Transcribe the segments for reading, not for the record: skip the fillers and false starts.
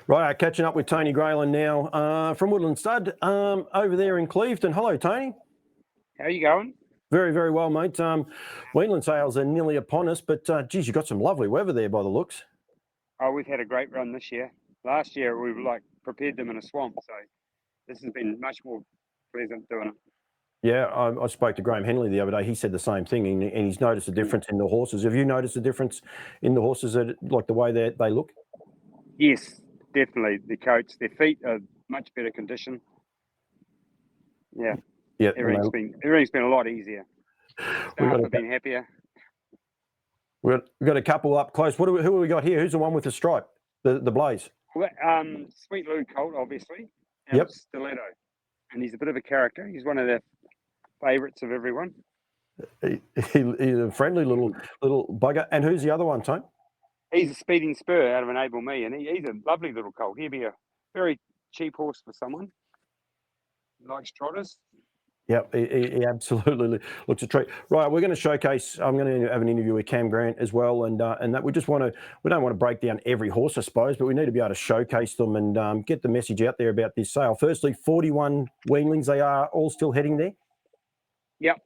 Right, catching up with Tony Grayling now from Woodlands Stud over there in Clevedon. Hello, Tony. How are you going? Very, very well, mate. Weanling sales are nearly upon us, but geez, you've got some lovely weather there by the looks. Oh, we've had a great run this year. Last year we prepared them in a swamp, so this has been much more pleasant doing it. Yeah, I spoke to Graham Henley the other day. He said the same thing, and he's noticed a difference in the horses. Have you noticed a difference in the horses, like the way they look? Yes, definitely. The coats, their feet are much better condition. Yeah, everything's been a lot easier. Staff have been happier. We've got a couple up close. Who have we got here? Who's the one with the stripe? The Blaze? Well, Sweet Lou colt, obviously. Yep. Stiletto. And he's a bit of a character. He's one of the favourites of everyone. He's a friendly little bugger. And who's the other one, Tone? He's a Speeding Spur out of Enable Me, and he's a lovely little colt. He'd be a very cheap horse for someone. He likes trotters. Yep, he absolutely looks a treat. Right, we're going to showcase. I'm going to have an interview with Cam Grant as well, and that we don't want to break down every horse, I suppose, but we need to be able to showcase them and get the message out there about this sale. Firstly, 41 weanlings. They are all still heading there. Yep.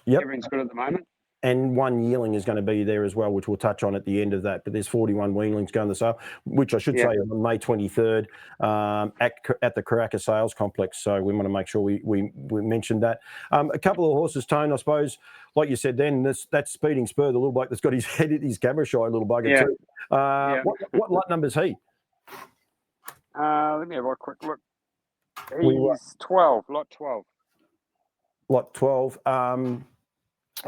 Yep. Everything's good at the moment. And one yearling is going to be there as well, which we'll touch on at the end of that. But there's 41 weanlings going to the sale, which I should say on May 23rd at the Karaka Sales Complex. So we want to make sure we mentioned that. A couple of horses, Tone, I suppose, like you said then, that's Speeding Spur, the little bloke that's got his head at his camera shy little bugger too. What lot number's he? Let me have a quick look. He's 12, lot 12. Lot 12.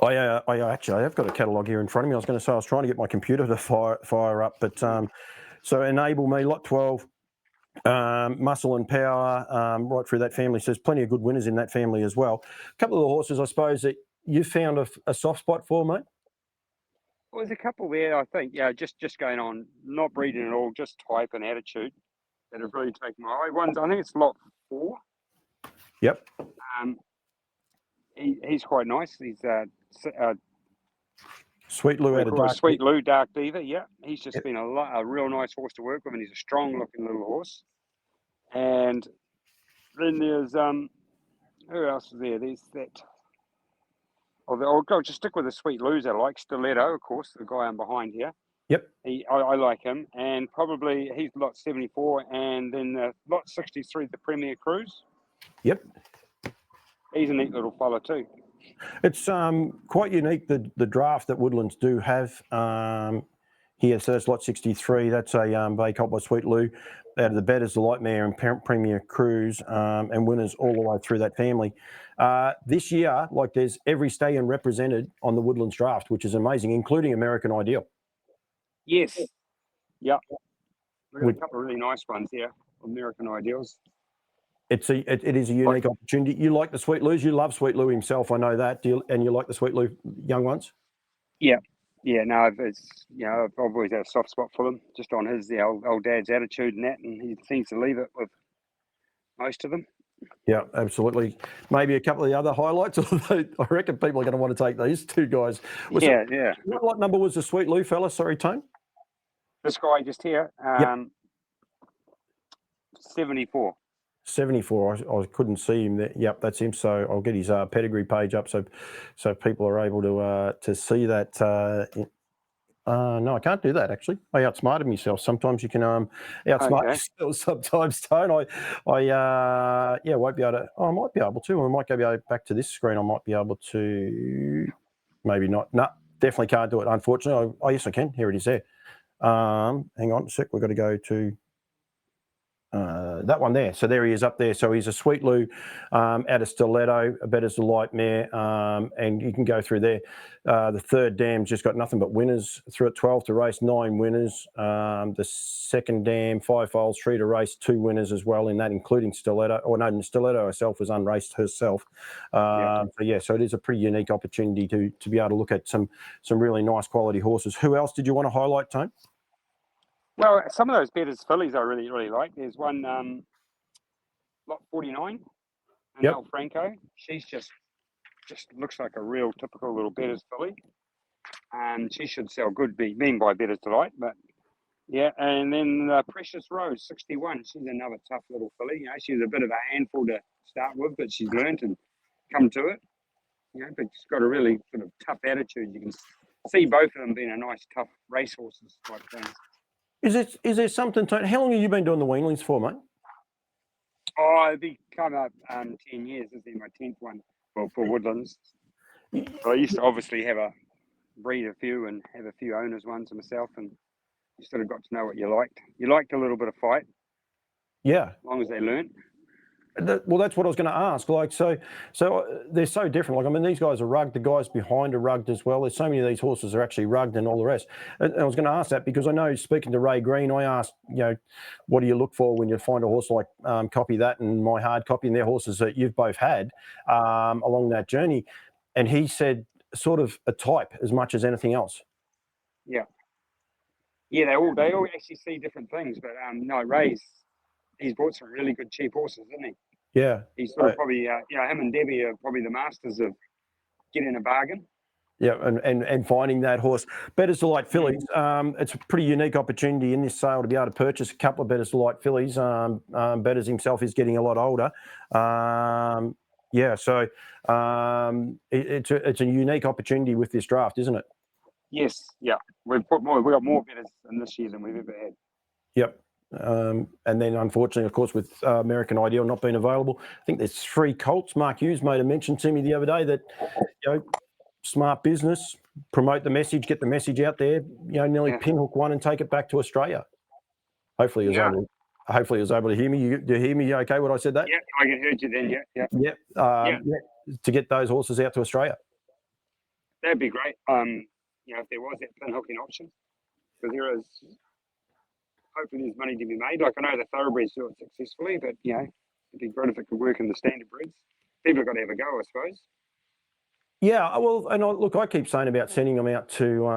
I actually have got a catalogue here in front of me. I was going to say I was trying to get my computer to fire up, but so Enable Me, lot 12, Muscle and Power, right through that family. So there's plenty of good winners in that family as well. A couple of the horses, I suppose, that you found a soft spot for, mate? Well, there's a couple there, I think. Yeah, just going on, not breeding at all, just type and attitude that have really taken my eye. One's, I think it's lot 4. Yep. He's quite nice. He's Sweet Lou out of Dark. Sweet Lou, Dark Diva. Yeah, he's just been a real nice horse to work with, and he's a strong-looking little horse. And then there's who else is there? There's that. I'll go just stick with the Sweet Lou's I like. Stiletto, of course, the guy I'm behind here. Yep. I like him, and probably he's lot 74, and then lot 63, the Premier Cruise. Yep. He's a neat little fella too. It's quite unique, the draft that Woodlands do have here. So that's lot 63. That's a bay colt by Sweet Lou out of the Betters, the Lightmare and Premier Cruise, and winners all the way through that family. This year, like there's every stallion represented on the Woodlands draft, which is amazing, including American Ideal. Yes. Yep. We've got a couple of really nice ones here, American Ideals. It is a unique opportunity. You like the Sweet Lou's. You love Sweet Lou himself. I know that. And you like the Sweet Lou young ones? Yeah. Yeah. No, I've always had a soft spot for them, just on his old dad's attitude and that, and he seems to leave it with most of them. Yeah, absolutely. Maybe a couple of the other highlights. Although I reckon people are going to want to take these two guys. Yeah. What number was the Sweet Lou fella? Sorry, Tone. This guy just here. 74. 74. I couldn't see him there. Yep, that's him. So I'll get his pedigree page up so people are able to see that. No, I can't do that actually. I outsmarted myself. Sometimes you can outsmart yourself. Sometimes, Tone. I won't be able to. Oh, I might be able to. I might go back to this screen. I might be able to. Maybe not. No, definitely can't do it. Unfortunately. Oh, yes, I can. Here it is. There. Hang on a sec. We've got to go to. That one there. So there he is up there. So he's a Sweet Lou out of Stiletto, a Better's the Lightmare, and you can go through there. The third dam's just got nothing but winners through at 12 to race, 9 winners. The second dam, 5 foals, 3 to race, 2 winners as well in that, including Stiletto. Or no, Stiletto herself was unraced herself. So it is a pretty unique opportunity to be able to look at some really nice quality horses. Who else did you want to highlight, Tone? Well, some of those Betters fillies I really, really like. There's one, lot 49, Anel Franco. She's just looks like a real typical little Betters filly. She should sell good, being by Betters Delight, but Yeah, and then Precious Rose, 61. She's another tough little filly. She was a bit of a handful to start with, but she's learnt and come to it. But she's got a really sort of tough attitude. You can see both of them being a nice, tough racehorses type things. Is there something, Tony? How long have you been doing the weanlings for, mate? Oh, it'll be coming up 10 years. This is my 10th one for Woodlands. So I used to obviously breed a few and have a few owners ones myself, and you sort of got to know what you liked. You liked a little bit of fight. Yeah. As long as they learn. Well, that's what I was going to ask. Like, so they're so different. Like, I mean, these guys are rugged. The guys behind are rugged as well. There's so many of these horses are actually rugged and all the rest. And I was going to ask that because I know, speaking to Ray Green, I asked, what do you look for when you find a horse like Copy That and My Hard Copy and their horses that you've both had along that journey? And he said sort of a type as much as anything else. Yeah. Yeah, they all actually see different things. But no, he's bought some really good cheap horses, isn't he? Yeah. He's sort of probably, him and Debbie are probably the masters of getting a bargain. Yeah, and finding that horse. Betters Delight fillies. It's a pretty unique opportunity in this sale to be able to purchase a couple of Betters Delight fillies. Betters himself is getting a lot older. So it's a unique opportunity with this draft, isn't it? Yes, yeah. We got more Betters in this year than we've ever had. Yep. And then, unfortunately, of course, with American Ideal not being available, I think there's 3 colts. Mark Hughes made a mention to me the other day that, smart business, promote the message, get the message out there, nearly pinhook one and take it back to Australia. Hopefully he was able to hear me. Do you hear me okay when I said that? Yeah, I can hear you then, yeah. To get those horses out to Australia. That'd be great. If there was that pinhooking option. Because there is, hopefully there's money to be made. Like, I know the thoroughbreds do it successfully, but, it'd be great if it could work in the standardbreds. People have got to have a go, I suppose. Yeah, well, and I keep saying about sending them out to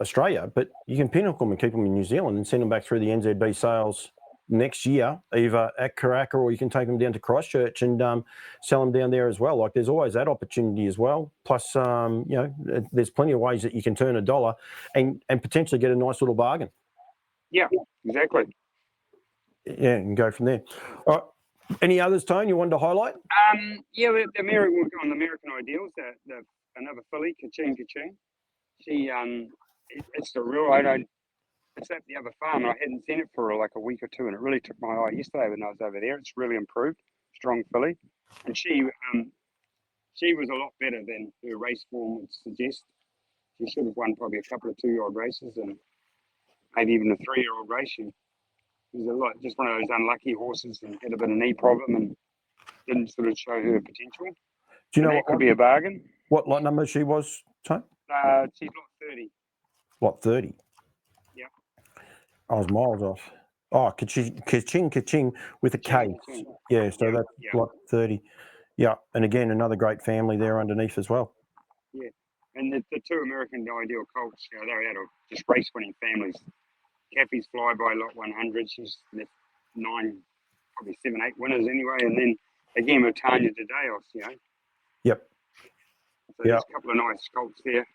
Australia, but you can pinhook them and keep them in New Zealand and send them back through the NZB sales next year, either at Karaka or you can take them down to Christchurch and sell them down there as well. Like, there's always that opportunity as well. Plus, there's plenty of ways that you can turn a dollar and potentially get a nice little bargain. Yeah, exactly. Yeah, and go from there. All right. Any others, Tone, you wanted to highlight? We'll go on the American Ideals. Another filly, Kaching. She, it's the real. It's at the other farm. I hadn't seen it for like a week or two, and it really took my eye yesterday when I was over there. It's really improved. Strong filly, and she was a lot better than her race form would suggest. She should have won probably a couple of 2-year-old races and maybe even a 3-year-old race. She was just one of those unlucky horses and had a bit of knee problem and didn't sort of show her potential. Do you know what could be a bargain? What lot number she was, Tone? She's lot 30. Lot 30? Yeah. I was miles off. Oh, Kaching with a K. Yeah, so that's lot 30. Yeah, and again, another great family there underneath as well. Yeah, and the 2 American Ideal colts, they're out of just race-winning families. Cappy's Flyby lot 100. She's left 9, probably 7, 8 winners anyway. And then again with Tanya Tadeos, Yep. So there's a couple of nice colts there.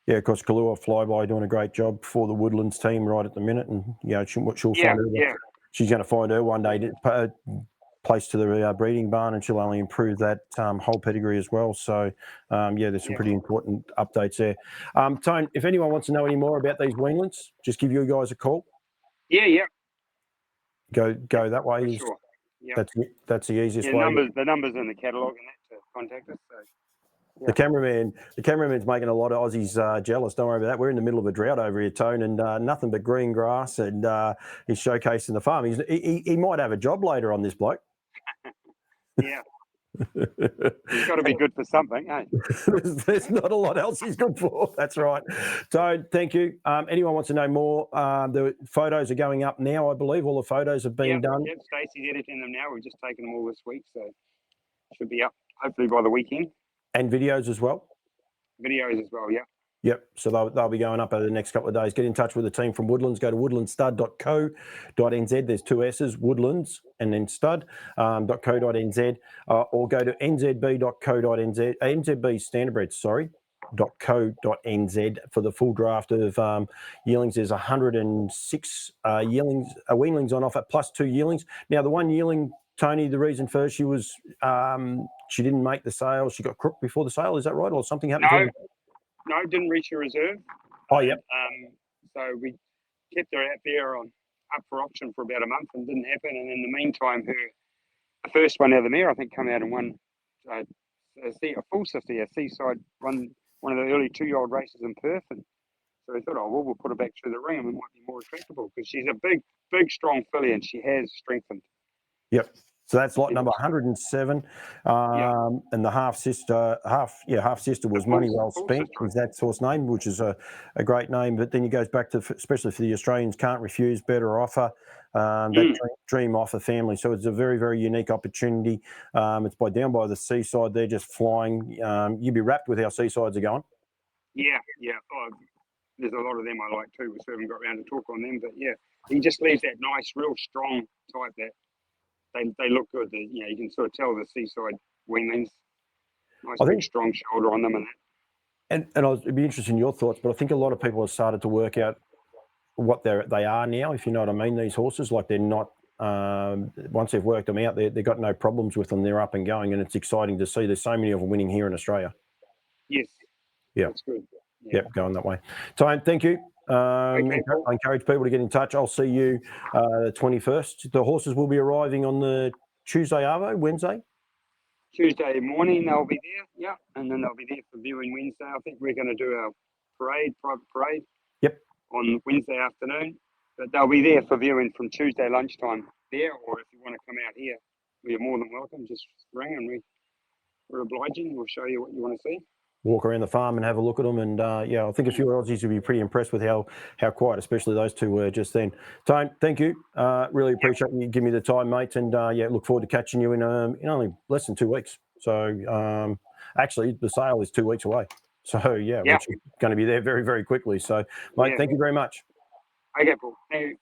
Yeah, of course, Kalua Flyby doing a great job for the Woodlands team right at the minute, and she'll find her. She's going to find her one day place to the breeding barn, and she'll only improve that whole pedigree as well. So, there's some pretty important updates there. Tone, if anyone wants to know any more about these weanlings, just give you guys a call. Yeah. Go that way. Sure. Yep. That's the easiest way. The numbers in the catalogue and that to contact us. So. Yeah. The cameraman's making a lot of Aussies jealous. Don't worry about that. We're in the middle of a drought over here, Tone, and nothing but green grass, and he's showcasing the farm. He might have a job later on, this bloke. Yeah. He's got to be good for something, eh? There's not a lot else he's good for. That's right. Tone, thank you. Anyone wants to know more, the photos are going up now, I believe. All the photos have been done. Yep, Stacey's editing them now. We've just taken them all this week, so should be up hopefully by the weekend. And videos as well? Videos as well, yeah. Yep, so they'll be going up over the next couple of days. Get in touch with the team from Woodlands. Go to woodlandsstud.co.nz. There's 2 S's, Woodlands and then stud.co.nz, or go to nzb.co.nz, NZB Standardbred, sorry. NZB.co.nz for the full draft of yearlings. There's 106 weanlings on offer, plus 2 yearlings. Now, the one yearling, Tony, the reason for she was she didn't make the sale. She got crooked before the sale. Is that right, or something happened to her? No, didn't reach her reserve. Oh, yeah. So we kept her out there up for auction for about a month and didn't happen. And in the meantime, the first one out of the mare, I think, come out and won a full 50, a seaside, one of the early 2-year-old races in Perth. And so we thought, we'll put her back through the ring and we might be more attractable because she's a big, strong filly and she has strengthened. Yep. So that's lot number 107, and the half sister was Money Well Spent. Is that horse name, which is a great name. But then he goes back to, especially for the Australians, Can't Refuse, Better Offer, that dream offer family. So it's a very, very unique opportunity. It's down by the seaside. They're just flying. You'd be wrapped with how seasides are going. Yeah. Oh, there's a lot of them I like too. We still haven't got around to talk on them, but yeah, he just leaves that nice, real strong type that. They look good. You can sort of tell the seaside weanlings. Nice big strong shoulder on them and that. And it'd be interested in your thoughts, but I think a lot of people have started to work out what they are now, if you know what I mean, these horses. Like they're not, once they've worked them out, they've got no problems with them. They're up and going, and it's exciting to see. There's so many of them winning here in Australia. Yes. Yeah. That's good. Yeah. Yep, going that way. Tony, thank you. I encourage people to get in touch. I'll see you the 21st. The horses will be arriving on the Tuesday arvo, Wednesday? Tuesday morning they'll be there, and then they'll be there for viewing Wednesday. I think we're going to do our private parade on Wednesday afternoon. But they'll be there for viewing from Tuesday lunchtime there, or if you want to come out here, you're more than welcome. Just ring and we're obliging. We'll show you what you want to see. Walk around the farm and have a look at them. And I think a few Aussies would be pretty impressed with how quiet, especially those two were just then. Tone, thank you. Really appreciate you giving me the time, mates. And look forward to catching you in only less than 2 weeks. So actually, the sale is 2 weeks away. So which is going to be there very, very quickly. So, mate, thank you very much. Okay, Paul. Thank you.